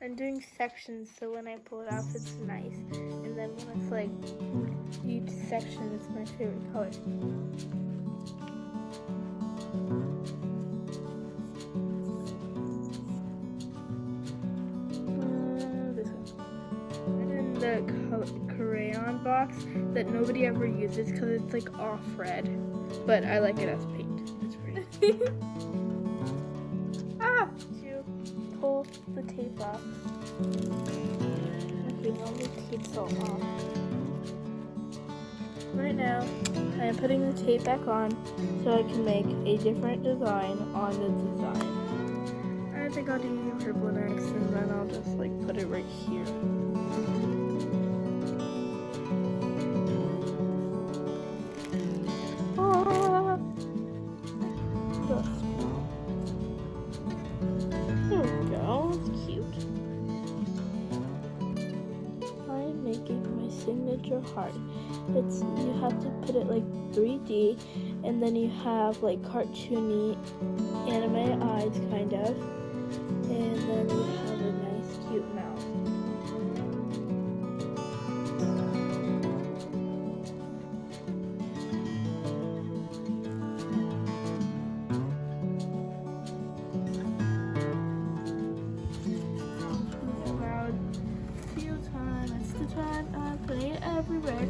I'm doing sections, so when I pull it off, it's nice. And then when it's like each section, it's my favorite color. This one. And then the crayon box that nobody ever uses because it's like off red, but I like it as paint. It's pretty. To pull the tape off. Okay, now the tape's all off. Right now, I am putting the tape back on so I can make a different design on the design. I think I'll do purple next, and then I'll just like put it right here. There we go, it's cute. I'm making my signature heart. You have to put it like 3D, and then you have like cartoony anime eyes kind of, and then you have a nice cute mouth. Around few times, that's the time I'm putting it everywhere.